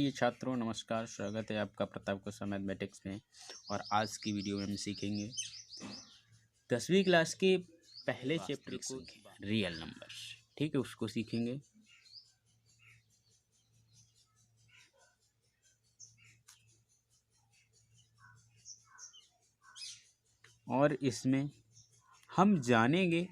प्रिय छात्रों, नमस्कार। स्वागत है आपका प्रताप कोसा मैथमेटिक्स में। और आज की वीडियो में हम सीखेंगे 10वीं क्लास के पहले चैप्टर को, रियल नंबर्स। ठीक है, उसको सीखेंगे। और इसमें हम जानेंगे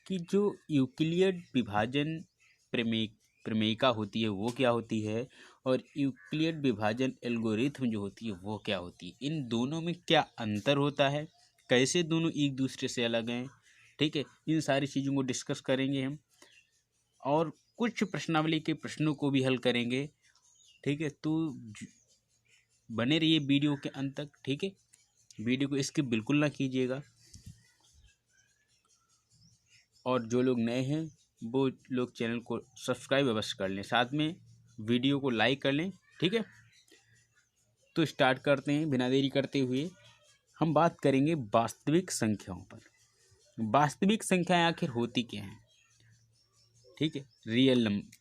कि जो यूक्लिड विभाजन प्रमेयिका होती है वो क्या होती है, और यूक्लिड विभाजन एल्गोरिथम जो होती है वो क्या होती है। इन दोनों में क्या अंतर होता है, कैसे दोनों एक दूसरे से अलग हैं। ठीक है, इन सारी चीज़ों को डिस्कस करेंगे हम, और कुछ प्रश्नावली के प्रश्नों को भी हल करेंगे। ठीक है, तो बने रहिए वीडियो के अंत तक। ठीक है, वीडियो को स्किप बिल्कुल ना कीजिएगा। और जो लोग नए हैं वो लोग चैनल को सब्सक्राइब अवश्य कर लें, साथ में वीडियो को लाइक कर लें। ठीक है, तो स्टार्ट करते हैं बिना देरी करते हुए। हम बात करेंगे वास्तविक संख्याओं पर। वास्तविक संख्याएं आखिर होती क्या हैं। ठीक है, रियल नंबर,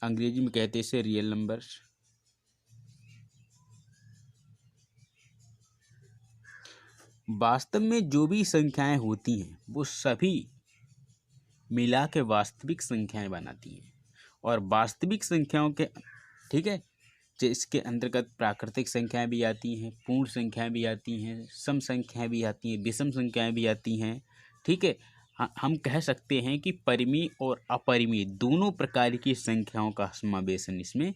अंग्रेजी में कहते हैं इसे रियल नंबर्स। वास्तव में जो भी संख्याएं होती हैं वो सभी मिला के वास्तविक संख्याएं बनाती हैं। और वास्तविक संख्याओं के, ठीक है, जिसके अंतर्गत प्राकृतिक संख्याएं भी आती हैं, पूर्ण संख्याएं भी आती हैं, सम संख्याएं भी आती हैं, विषम संख्याएं भी आती हैं। ठीक है, हम कह सकते हैं कि परिमेय और अपरिमेय दोनों प्रकार की संख्याओं का समावेशन इसमें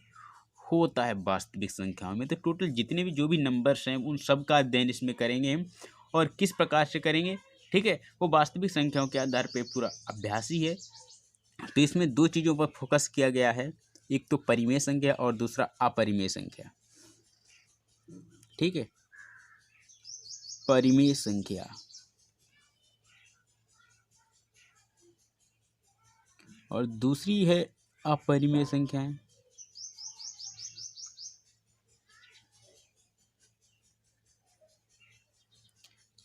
होता है वास्तविक संख्याओं में। तो टोटल जितने भी जो भी नंबर्स हैं उन सब का अध्ययन इसमें करेंगे हम। और किस प्रकार से करेंगे, ठीक है, वो वास्तविक संख्याओं के आधार पर पूरा अभ्यास ही है। तो इसमें दो चीज़ों पर फोकस किया गया है, एक तो परिमेय संख्या और दूसरा अपरिमेय संख्या। ठीक है, परिमेय संख्या और दूसरी है अपरिमेय संख्याएं।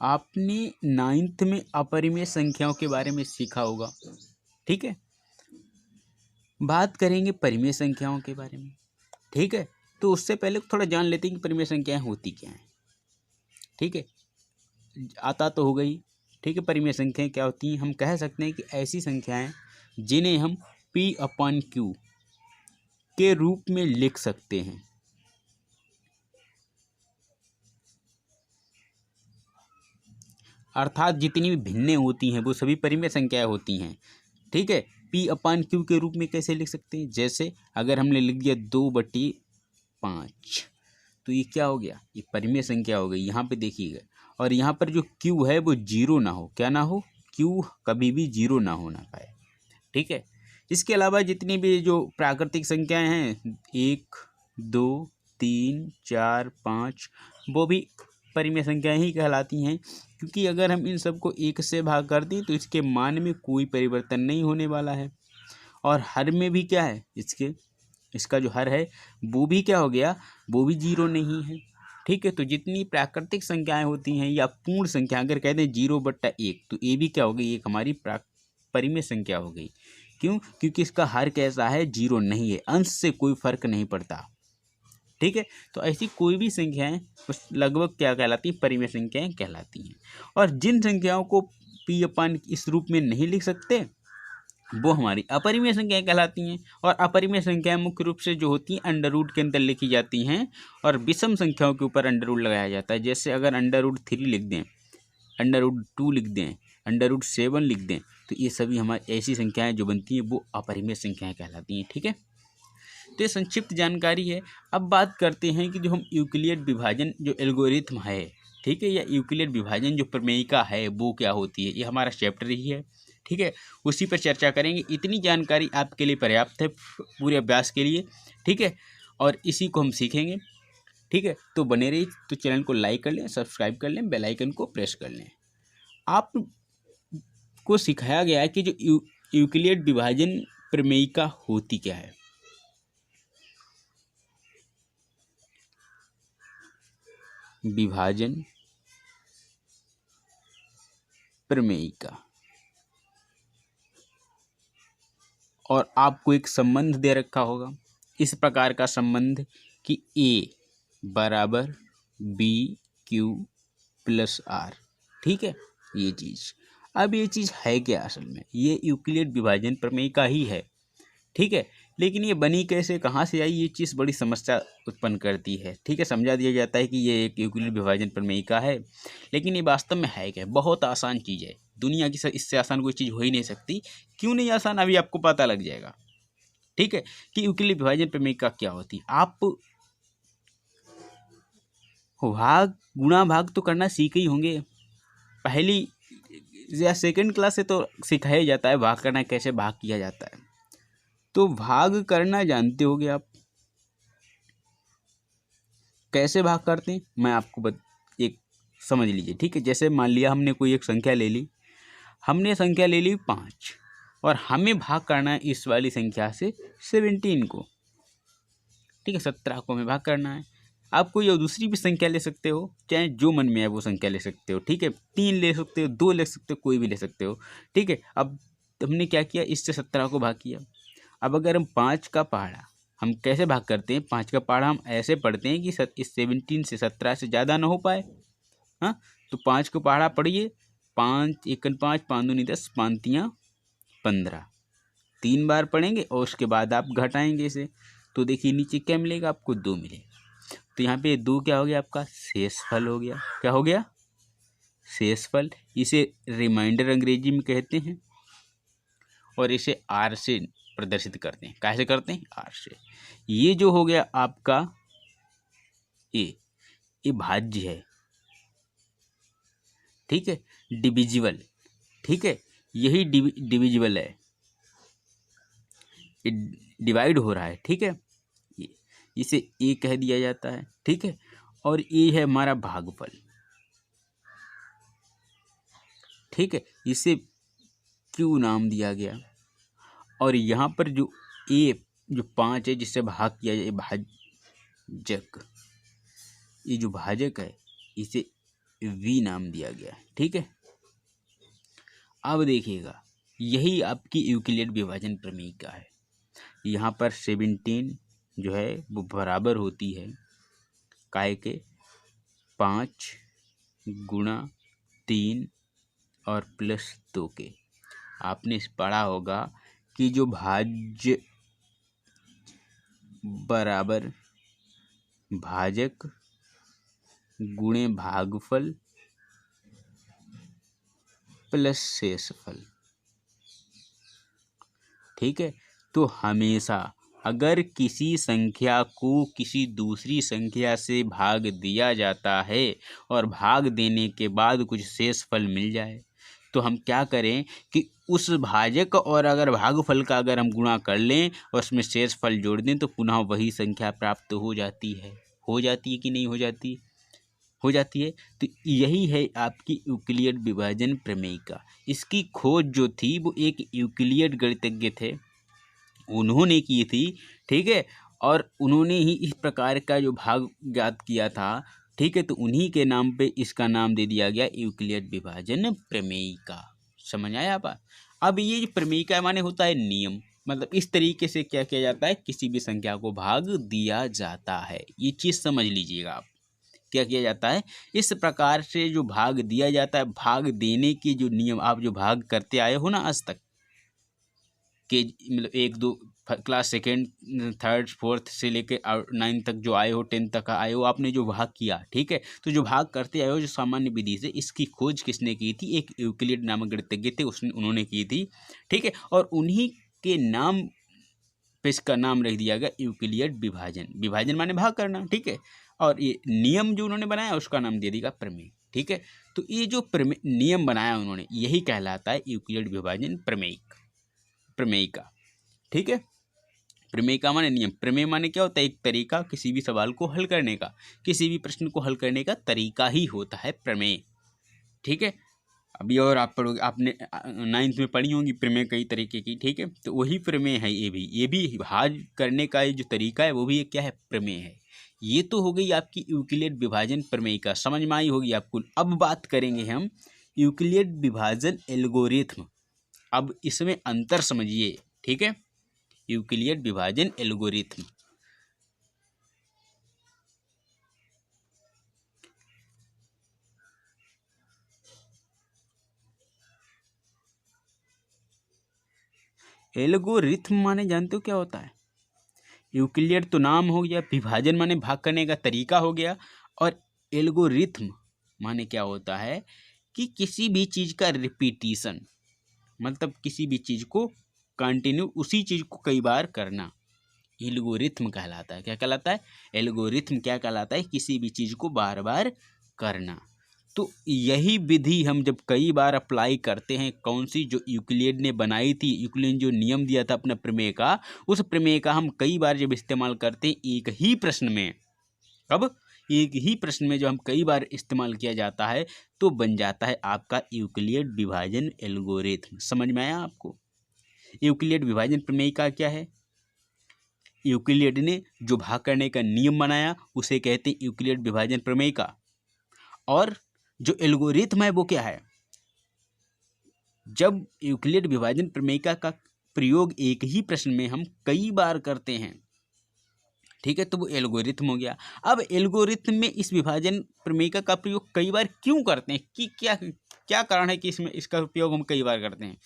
आपने 9th में अपरिमेय संख्याओं के बारे में सीखा होगा। ठीक है, बात करेंगे परिमेय संख्याओं के बारे में। ठीक है, तो उससे पहले थोड़ा जान लेते हैं कि परिमेय संख्याएं होती क्या हैं। ठीक है, आता तो हो गई। ठीक है, परिमेय संख्याएं क्या होती हैं। हम कह सकते हैं कि ऐसी संख्याएं जिन्हें हम P/Q के रूप में लिख सकते हैं। अर्थात जितनी भी भिन्नें होती हैं वो सभी परिमेय संख्याएं होती हैं। ठीक है, P/Q के रूप में कैसे लिख सकते हैं, जैसे अगर हमने लिख दिया 2/5, तो ये क्या हो गया, ये परिमेय संख्या हो गई। यहाँ पे देखिएगा, और यहाँ पर जो Q है वो जीरो ना हो, क्या ना हो, Q कभी भी जीरो ना होना पाए। ठीक है, इसके अलावा जितनी भी जो प्राकृतिक संख्याएं हैं 1, 2, 3, 4, 5, वो भी परिमेय संख्याएं ही कहलाती हैं। क्योंकि अगर हम इन सबको 1 से भाग कर दें तो इसके मान में कोई परिवर्तन नहीं होने वाला है। और हर में भी क्या है, इसका जो हर है वो भी क्या हो गया, वो भी जीरो नहीं है। ठीक है, तो जितनी प्राकृतिक संख्याएं होती हैं या पूर्ण संख्या, अगर कहते हैं 0/1, तो ये भी क्या हो गई, एक हमारी परिमेय संख्या हो गई। क्यों, क्योंकि इसका हर कैसा है, जीरो नहीं है, अंश से कोई फर्क नहीं पड़ता। ठीक है, तो ऐसी कोई भी संख्याएं उस लगभग क्या कहलाती हैं, परिमेय संख्याएं कहलाती हैं। और जिन संख्याओं को P/, इस रूप में नहीं लिख सकते वो हमारी अपरिमेय संख्याएं कहलाती हैं। और अपरिमेय संख्याएं मुख्य रूप से जो होती हैं अंडर रूट के अंदर लिखी जाती हैं, और विषम संख्याओं के ऊपर अंडर रूट लगाया जाता है। जैसे अगर √3 लिख दें, √2 लिख दें, √7 लिख दें, तो ये सभी हमारी ऐसी संख्याएं जो बनती हैं वो अपरिमेय संख्याएं कहलाती हैं। ठीक है, तो ये संक्षिप्त जानकारी है। अब बात करते हैं कि जो हम यूक्लिड विभाजन जो एल्गोरिथम है, ठीक है, या यूक्लिड विभाजन जो प्रमेयिका है वो क्या होती है। ये हमारा चैप्टर ही है। ठीक है, उसी पर चर्चा करेंगे। इतनी जानकारी आपके लिए पर्याप्त है पूरे अभ्यास के लिए। ठीक है, और इसी को हम सीखेंगे। ठीक है, तो बने रहिए। तो चैनल को लाइक कर लें, सब्सक्राइब कर लें, बेल आइकन को प्रेस कर लें। आपको सिखाया गया है कि जो यूक्लिड विभाजन प्रमेयिका होती क्या है। विभाजन प्रमेयिका, और आपको एक संबंध दे रखा होगा इस प्रकार का संबंध कि ए बराबर बी क्यू प्लस आर, ठीक है, ये चीज़। अब ये चीज़ है क्या असल में, ये यूक्लिड विभाजन प्रमेय का ही है, ठीक है। लेकिन ये बनी कैसे, कहाँ से आई, ये चीज़ बड़ी समस्या उत्पन्न करती है, ठीक है। समझा दिया जाता है कि ये एक यूक्लिड विभाजन प्रमेय का है, लेकिन ये वास्तव में है क्या, बहुत आसान चीज़ है, दुनिया की इससे आसान कोई चीज़ हो ही नहीं सकती। क्यों नहीं आसान, अभी आपको पता लग जाएगा, ठीक है, कि यूक्लिड विभाजन प्रमेय का क्या होती है। आप भाग गुणा भाग तो करना सीखे ही होंगे, पहली या सेकंड क्लास से तो सिखाया जाता है भाग करना, कैसे भाग किया जाता है। तो भाग करना जानते होगे आप, कैसे भाग करते हैं मैं आपको एक समझ लीजिए, ठीक है। जैसे मान लिया हमने कोई एक संख्या ले ली, हमने संख्या ले ली 5 और हमें भाग करना है इस वाली संख्या से 17 को, ठीक है, 17 को हमें भाग करना है। आप कोई और दूसरी भी संख्या ले सकते हो, चाहे जो मन में है वो संख्या ले सकते हो, ठीक है, 3 ले सकते हो, 2 ले सकते हो, कोई भी ले सकते हो, ठीक है। अब हमने क्या किया, इससे 17 को भाग किया। अब अगर हम 5 का पहाड़ा, हम कैसे भाग करते हैं, 5 का पहाड़ा हम ऐसे पढ़ते हैं कि इस 17 से 17 से ज़्यादा ना हो पाए, हाँ। तो 5 को पहाड़ा पढ़िए, 5 एकन 5, 5 दूनी 10, 5 तियाँ 15, 3 बार पढ़ेंगे और उसके बाद आप घटाएंगे इसे, तो देखिए नीचे क्या मिलेगा आपको, 2 मिलेगा। तो यहाँ पे 2 क्या हो गया आपका, शेषफल हो गया। क्या हो गया, शेषफल। इसे रिमाइंडर अंग्रेजी में कहते हैं और इसे आर से प्रदर्शित करते हैं। कैसे करते हैं, आर से। ये जो हो गया आपका ये भाज्य है, ठीक है, डिविजिबल, ठीक है, यही डिविजिबल है, डिवाइड हो रहा है, ठीक है, इसे ए कह दिया जाता है, ठीक है। और ए है हमारा भागफल, ठीक है, इसे क्यू नाम दिया गया। और यहाँ पर जो ए जो 5 है जिससे भाग किया जाए, भाजक, ये जो भाजक है इसे वी नाम दिया गया, ठीक है। अब देखिएगा, यही आपकी यूक्लिड विभाजन प्रमेय का है। यहाँ पर 17 जो है वो बराबर होती है काय के 5 गुणा 3 और प्लस 2 के। आपने पढ़ा होगा कि जो भाज्य बराबर भाजक गुणे भागफल प्लस शेषफल, ठीक है। तो हमेशा अगर किसी संख्या को किसी दूसरी संख्या से भाग दिया जाता है और भाग देने के बाद कुछ शेषफल मिल जाए, तो हम क्या करें कि उस भाजक और अगर भागफल का अगर हम गुणा कर लें और उसमें शेषफल जोड़ दें तो पुनः वही संख्या प्राप्त हो जाती है। हो जाती है कि नहीं हो जाती, हो जाती है। तो यही है आपकी यूक्लिड विभाजन प्रमेय का। इसकी खोज जो थी वो एक यूक्लिड गणितज्ञ थे, उन्होंने की थी, ठीक है। और उन्होंने ही इस प्रकार का जो भाग ज्ञात किया था, ठीक है। तो उन्हीं के नाम पे इसका नाम दे दिया गया यूक्लिड विभाजन प्रमेय का। समझ आया आप। अब ये जो प्रमेय का माने होता है नियम, मतलब इस तरीके से क्या किया जाता है, किसी भी संख्या को भाग दिया जाता है। ये चीज़ समझ लीजिएगा आप, क्या किया जाता है, इस प्रकार से जो भाग दिया जाता है, भाग देने के जो नियम आप जो भाग करते आए हो ना आज तक के, मतलब 1 2 क्लास सेकेंड थर्ड फोर्थ से लेके 9 तक जो आए हो, 10 तक आए हो, आपने जो भाग किया, ठीक है। तो जो भाग करते आए हो जो सामान्य विधि से, इसकी खोज किसने की थी, एक यूक्लिड नामक गणितज्ञ थे, उन्होंने की थी, ठीक है। और उन्हीं के नाम पे इसका नाम रख दिया गया यूक्लिड विभाजन। विभाजन माने भाग करना, ठीक है। और ये नियम जो उन्होंने बनाया उसका नाम दे दिया प्रमेय, ठीक है। तो ये जो प्रमेय नियम बनाया उन्होंने, यही कहलाता है यूक्लिड विभाजन प्रमेय का, ठीक है। प्रमेय का माने नियम, प्रमेय माने क्या होता है, एक तरीका किसी भी सवाल को हल करने का, किसी भी प्रश्न को हल करने का तरीका ही होता है प्रमेय, ठीक है। अभी और आप पढ़ोगे, आपने 9th में पढ़ी होंगी प्रमेय कई तरीके की, ठीक है। तो वही प्रमेय है, ये भी भाग करने का जो तरीका है वो भी क्या है, प्रमेय है। ये तो हो गई आपकी यूक्लिड विभाजन प्रमेय का, समझ में आई होगी आपको। अब बात करेंगे हम यूक्लिड विभाजन एल्गोरिथम। अब इसमें अंतर समझिए, ठीक है। यूक्लिड विभाजन एल्गोरिथम, एल्गोरिथम माने जानते हो क्या होता है? यूक्लिड तो नाम हो गया, विभाजन माने भाग करने का तरीका हो गया, और एल्गोरिथम माने क्या होता है कि किसी भी चीज़ का रिपीटिशन, मतलब किसी भी चीज़ को कंटिन्यू उसी चीज़ को कई बार करना एल्गोरिथम कहलाता है। क्या कहलाता है? एल्गोरिथम क्या कहलाता है? किसी भी चीज़ को बार बार करना। तो यही विधि हम जब कई बार अप्लाई करते हैं, कौन सी? जो यूक्लिड ने बनाई थी, यूक्लिड ने जो नियम दिया था अपना प्रमेय का, उस प्रमेय का हम कई बार जब इस्तेमाल करते हैं एक ही प्रश्न में, अब एक ही प्रश्न में जो हम कई बार इस्तेमाल किया जाता है, तो बन जाता है आपका यूक्लिड विभाजन एल्गोरिथम। समझ में आया आपको? यूक्लिड विभाजन प्रमेय का क्या है? यूक्लिड ने जो भाग करने का नियम बनाया उसे कहते हैं यूक्लिड विभाजन प्रमेय का। और जो एल्गोरिथम है वो क्या है? जब यूक्लिड विभाजन प्रमेय का प्रयोग एक ही प्रश्न में हम कई बार करते हैं, ठीक है, तो वो एल्गोरिथम हो गया। अब एल्गोरिथम में इस विभाजन प्रमेय का प्रयोग कई बार क्यों करते हैं, कि क्या क्या कारण है कि इसमें इसका उपयोग हम कई बार करते हैं?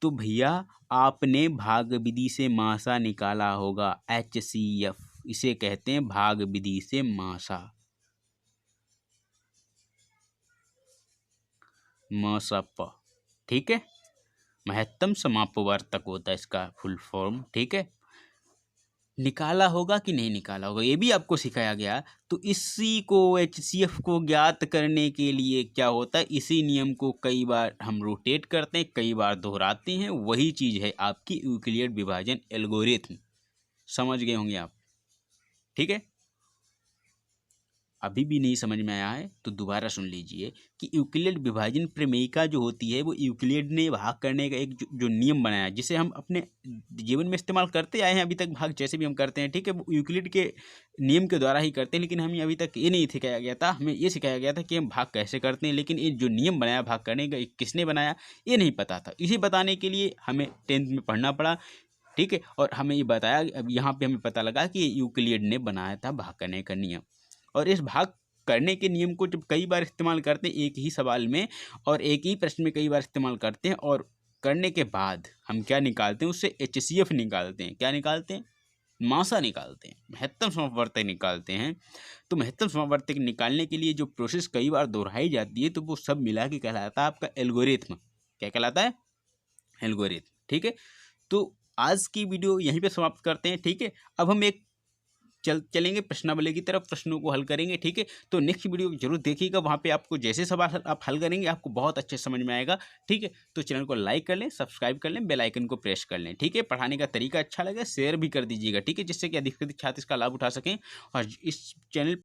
तो भैया आपने भाग विधि से मासा निकाला होगा, HCF, इसे कहते हैं भाग विधि से मासा, मसप, ठीक है। महत्तम समापवर्तक होता है इसका फुल फॉर्म, ठीक है। निकाला होगा कि नहीं निकाला होगा ये भी आपको सिखाया गया। तो इसी को HCF को ज्ञात करने के लिए क्या होता है, इसी नियम को कई बार हम रोटेट करते हैं, कई बार दोहराते हैं, वही चीज़ है आपकी यूक्लिड विभाजन एल्गोरिथम। समझ गए होंगे आप, ठीक है। अभी भी नहीं समझ में आया है तो दोबारा सुन लीजिए कि यूक्लिड विभाजन प्रमेयिका जो होती है वो यूक्लिड ने भाग करने का एक जो नियम बनाया है, जिसे हम अपने जीवन में इस्तेमाल करते आए हैं अभी तक, भाग जैसे भी हम करते हैं, ठीक है, वो यूक्लिड के नियम के द्वारा ही करते हैं। लेकिन हमें अभी तक ये नहीं सिखाया गया था, हमें ये सिखाया गया था कि हम भाग कैसे करते हैं, लेकिन ये जो नियम बनाया भाग करने का किसने बनाया ये नहीं पता था। इसे बताने के लिए हमें 10th में पढ़ना पड़ा, ठीक है, और हमें ये बताया, अब यहाँ पे हमें पता लगा कि यूक्लिड ने बनाया था भाग करने का नियम। और इस भाग करने के नियम को जब कई बार इस्तेमाल करते हैं एक ही सवाल में और एक ही प्रश्न में कई बार इस्तेमाल करते हैं, और करने के बाद हम क्या निकालते हैं, उससे HCF निकालते हैं। क्या निकालते हैं? मासा निकालते हैं, महत्तम समापवर्तक निकालते हैं। तो महत्तम समापवर्तक निकालने के लिए जो प्रोसेस कई बार दोहराई जाती है, तो वो सब मिला के कहलाता है आपका एल्गोरिथम। क्या कहलाता है? एल्गोरिथम, ठीक है। तो आज की वीडियो यहीं पे समाप्त करते हैं, ठीक है। अब हम एक चलेंगे प्रश्नावली की तरफ, प्रश्नों को हल करेंगे, ठीक है। तो नेक्स्ट वीडियो जरूर देखिएगा, वहाँ पे आपको जैसे सवाल आप हल करेंगे आपको बहुत अच्छे समझ में आएगा, ठीक है। तो चैनल को लाइक कर लें, सब्सक्राइब कर लें, बेल आइकन को प्रेस कर लें, ठीक है। पढ़ाने का तरीका अच्छा लगे शेयर भी कर दीजिएगा, ठीक है, जिससे कि अधिक से अधिक छात्र इसका लाभ उठा सकें। और इस चैनल